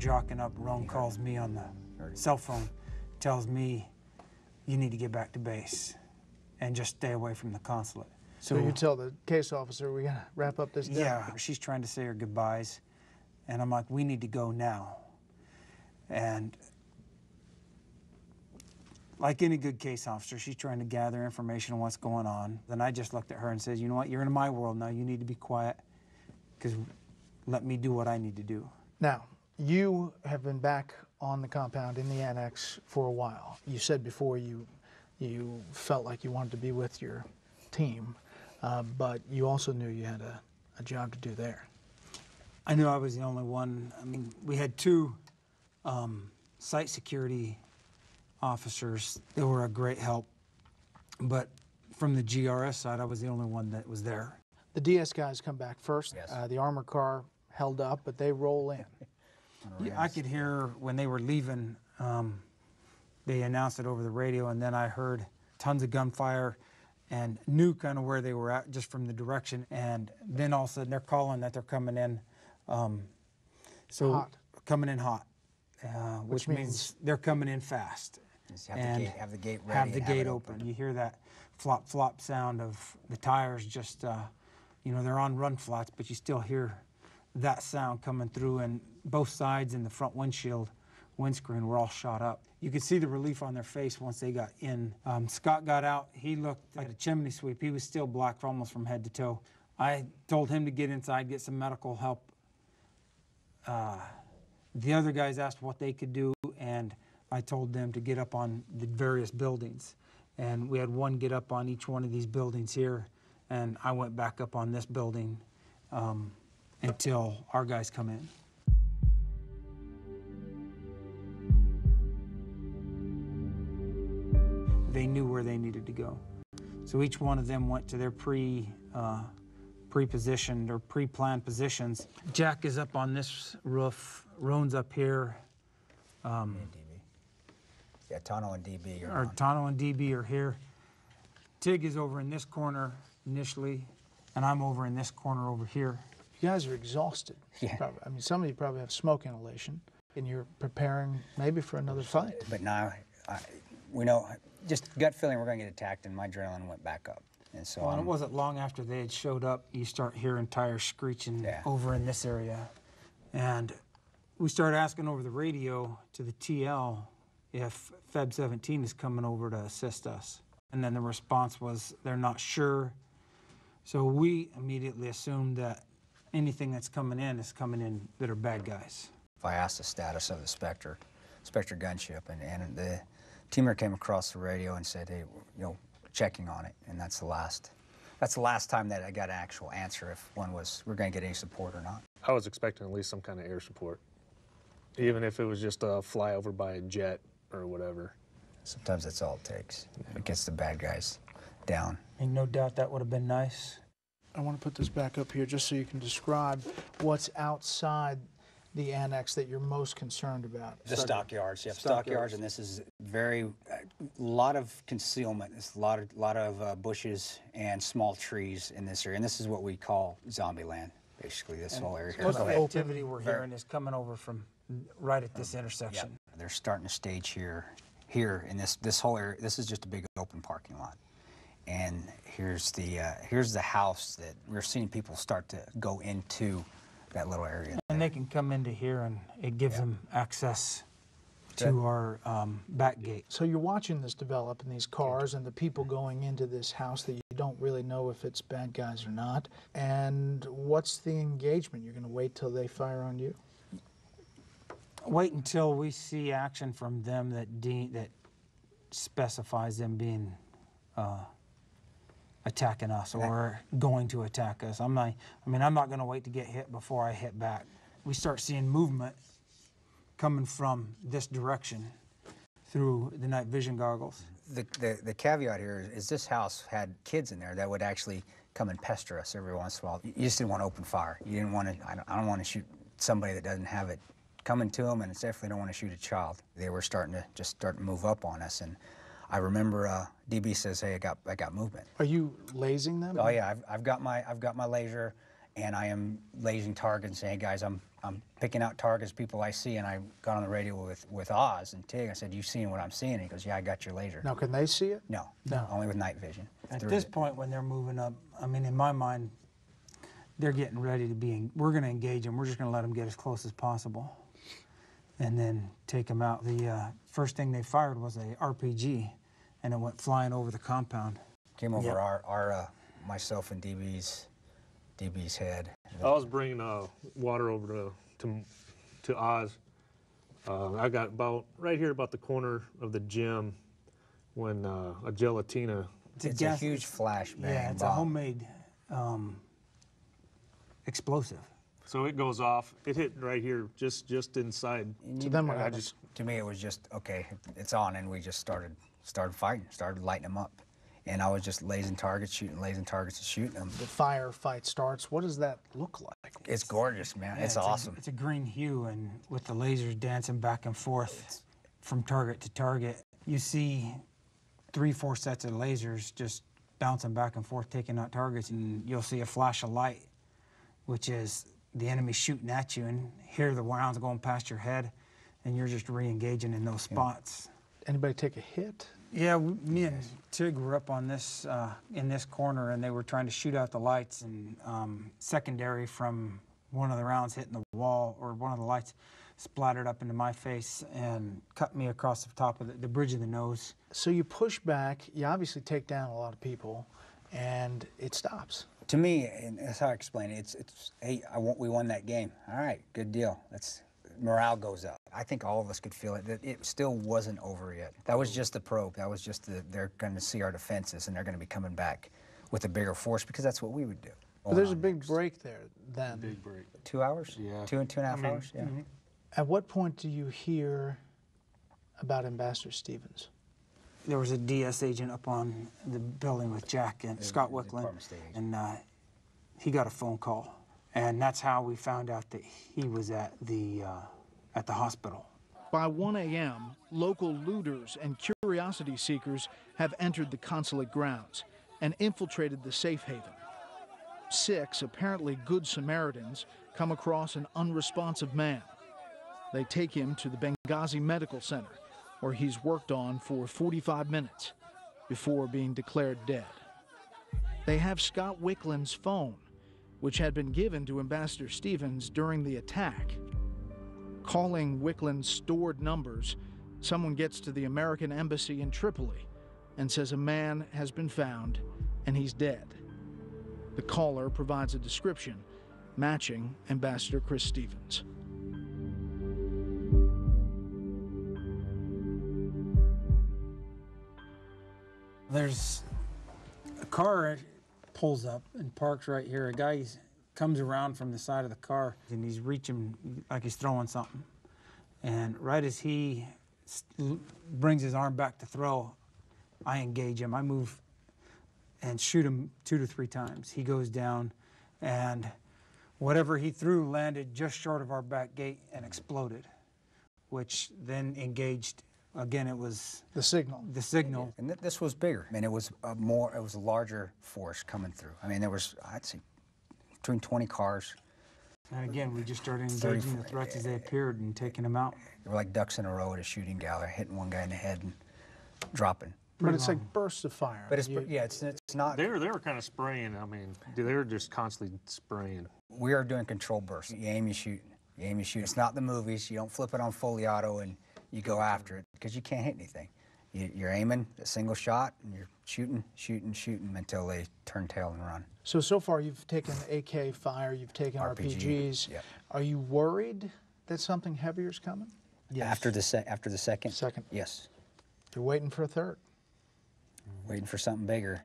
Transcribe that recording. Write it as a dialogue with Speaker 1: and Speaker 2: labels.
Speaker 1: jocking up, Roan calls me on the cell phone, tells me, you need to get back to base and just stay away from the consulate.
Speaker 2: So you tell the case officer, we gotta wrap up this day.
Speaker 1: Yeah, she's trying to say her goodbyes, and I'm like, we need to go now. And like any good case officer, she's trying to gather information on what's going on. Then I just looked at her and said, you know what, you're in my world now, you need to be quiet, because let me do what I need to do.
Speaker 2: Now, you have been back on the compound in the annex for a while. You said before you felt like you wanted to be with your team, but you also knew you had a job to do there.
Speaker 1: I knew I was the only one. I mean, we had two site security officers that were a great help, but from the GRS side, I was the only one that was there.
Speaker 2: The DS guys come back first.
Speaker 3: Yes.
Speaker 2: The armor car held up, but they roll in.
Speaker 1: Yeah, I could hear when they were leaving, they announced it over the radio, and then I heard tons of gunfire and knew kind of where they were at just from the direction. And then all of a sudden they're calling that they're coming in.
Speaker 2: Hot.
Speaker 1: Coming in hot, which means they're coming in fast.
Speaker 3: Just have the gate ready.
Speaker 1: Have the gate open. You hear that flop, flop sound of the tires just, you know, they're on run flats, but you still hear that sound coming through, and both sides in the front windscreen were all shot up. You could see the relief on their face once they got in. Scott got out. He looked like a chimney sweep. He was still black almost from head to toe. I told him to get inside, get some medical help. The other guys asked what they could do, and I told them to get up on the various buildings. And we had one get up on each one of these buildings here, and I went back up on this building until our guys come in. They knew where they needed to go. So each one of them went to their pre-positioned or pre-planned positions. Jack is up on this roof, Roan's up here.
Speaker 3: DB. Yeah, Tano and DB are
Speaker 1: Tano and DB are here. Tig is over in this corner initially, and I'm over in this corner over here.
Speaker 2: You guys are exhausted.
Speaker 3: Yeah.
Speaker 2: Probably. I mean, some of you probably have smoke inhalation, and you're preparing maybe for another fight.
Speaker 3: But now, we know, just gut feeling we're going to get attacked, and my adrenaline went back up. And so
Speaker 1: well, it wasn't long after they had showed up, you start hearing tires screeching over in this area. And we started asking over the radio to the TL if Feb 17 is coming over to assist us. And then the response was, they're not sure. So we immediately assumed that anything that's coming in is coming in that are bad guys.
Speaker 3: I asked the status of the Spectre gunship, and the teamer came across the radio and said, hey, you know, checking on it, and that's the last time that I got an actual answer if we're going to get any support or not.
Speaker 4: I was expecting at least some kind of air support, even if it was just a flyover by a jet or whatever.
Speaker 3: Sometimes that's all it takes. It gets the bad guys down.
Speaker 1: And no doubt that would have been nice.
Speaker 2: I want to put this back up here just so you can describe what's outside the annex that you're most concerned about.
Speaker 3: The stockyards. You have stockyards, and this is lot of concealment. There's a lot of bushes and small trees in this area, and this is what we call zombie land, basically, this whole area here.
Speaker 1: Most of the activity we're hearing is coming over from right at this intersection.
Speaker 3: Yep. They're starting to stage here in this whole area. This is just a big open parking lot. And here's the house that we're seeing people start to go into that little area.
Speaker 1: And they can come into here, and it gives them access to our back gate.
Speaker 2: So you're watching this develop in these cars and the people going into this house that you don't really know if it's bad guys or not. And what's the engagement? You're going to wait till they fire on you?
Speaker 1: Wait until we see action from them that specifies them being attacking us or going to attack us. I'm not going to wait to get hit before I hit back. We start seeing movement coming from this direction through the night vision goggles.
Speaker 3: The caveat here is this house had kids in there that would actually come and pester us every once in a while. You just didn't want to open fire. You didn't want to. I don't want to shoot somebody that doesn't have it coming to them, and it's definitely don't want to shoot a child. They were starting to move up on us, and I remember DB says, "Hey, I got movement."
Speaker 2: Are you lasing them?
Speaker 3: Oh yeah, I've got my laser, and I am lasing targets and saying, hey guys, I'm picking out targets, people I see, and I got on the radio with Oz and Tig. I said, you seeing what I'm seeing? He goes, yeah, I got your laser.
Speaker 2: Now, can they see it?
Speaker 3: No,
Speaker 2: No.
Speaker 3: only with night vision.
Speaker 1: At
Speaker 3: Through
Speaker 1: this
Speaker 3: it.
Speaker 1: point, when they're moving up, I mean, in my mind, they're getting ready to be, we're going to engage them. We're just going to let them get as close as possible and then take them out. The first thing they fired was a RPG, and it went flying over the compound.
Speaker 3: Came over
Speaker 1: Yep.
Speaker 3: our myself and DB's head.
Speaker 4: I was bringing water over to Oz. I got about right here, about the corner of the gym, when a gelatina.
Speaker 3: It's a huge flashbang.
Speaker 1: Yeah, it's
Speaker 3: bomb.
Speaker 1: a homemade explosive.
Speaker 4: So it goes off. It hit right here, just inside.
Speaker 2: So then what
Speaker 4: I
Speaker 2: happened?
Speaker 4: just
Speaker 3: To me, it was just, okay, it's on, and we just started fighting, started lighting them up. And I was just lasing targets, shooting, lasing targets, and shooting them.
Speaker 2: The firefight starts. What does that look like?
Speaker 3: It's gorgeous, man.
Speaker 1: Yeah,
Speaker 3: it's awesome.
Speaker 1: It's a green hue, and with the lasers dancing back and forth from target to target, you see 3-4 sets of lasers just bouncing back and forth, taking out targets, and you'll see a flash of light, which is the enemy shooting at you, and hear the rounds going past your head, and you're just re-engaging in those spots.
Speaker 2: Anybody take a hit?
Speaker 1: Yeah, me and Tig were up on this, in this corner, and they were trying to shoot out the lights, and secondary from one of the rounds hitting the wall, or one of the lights splattered up into my face and cut me across the top of the bridge of the nose.
Speaker 2: So you push back. You obviously take down a lot of people, and it stops.
Speaker 3: To me, and that's how I explain it, it's hey, we won that game. All right, good deal. Morale goes up. I think all of us could feel it, that it still wasn't over yet. That was just the probe. That was just they're going to see our defenses, and they're going to be coming back with a bigger force, because that's what we would do.
Speaker 2: But there's a big break there then.
Speaker 4: big break.
Speaker 3: 2 hours?
Speaker 4: Yeah.
Speaker 3: 2.5 hours? Yeah.
Speaker 2: At what point do you hear about Ambassador Stevens?
Speaker 1: There was a DS agent up on the building with Jack and Scott
Speaker 3: the
Speaker 1: Wicklund,
Speaker 3: Department of State agent.
Speaker 1: and he got a phone call, and that's how we found out that he was at the hospital.
Speaker 2: By 1 a.m., local looters and curiosity seekers have entered the consulate grounds and infiltrated the safe haven. 6 apparently good Samaritans come across an unresponsive man. They take him to the Benghazi Medical Center, where he's worked on for 45 minutes before being declared dead. They have Scott Wicklund's phone, which had been given to Ambassador Stevens during the attack. Calling Wicklund's stored numbers, someone gets to the American Embassy in Tripoli and says a man has been found and he's dead. The caller provides a description matching Ambassador Chris Stevens.
Speaker 1: There's a car pulls up and parks right here. A guy comes around from the side of the car, and he's reaching like he's throwing something. And right as he brings his arm back to throw, I engage him. I move and shoot him 2 to 3 times. He goes down, and whatever he threw landed just short of our back gate and exploded, which then engaged. Again, it was
Speaker 2: The signal.
Speaker 1: the signal.
Speaker 3: And this was bigger. I mean, it was a larger force coming through. I mean, there was, I'd say, between 20 cars.
Speaker 1: And again, we just started engaging the threats as they appeared and taking them out.
Speaker 3: They were like ducks in a row at a shooting gallery, hitting one guy in the head and dropping.
Speaker 2: But it's like bursts of fire.
Speaker 3: But it's not.
Speaker 4: They were kind of spraying. I mean, they were just constantly spraying.
Speaker 3: We are doing control bursts. You aim, you shoot. You aim, you shoot. It's not the movies. You don't flip it on fully auto and you go after it, because you can't hit anything. You're aiming a single shot, and you're shooting, shooting, shooting until they turn tail and run.
Speaker 2: So far you've taken AK fire, you've taken
Speaker 3: RPG,
Speaker 2: RPGs.
Speaker 3: yep.
Speaker 2: Are you worried that something heavier is coming?
Speaker 1: Yes.
Speaker 3: After the second?
Speaker 2: Second.
Speaker 3: Yes.
Speaker 2: You're waiting for a third.
Speaker 3: Waiting for something bigger.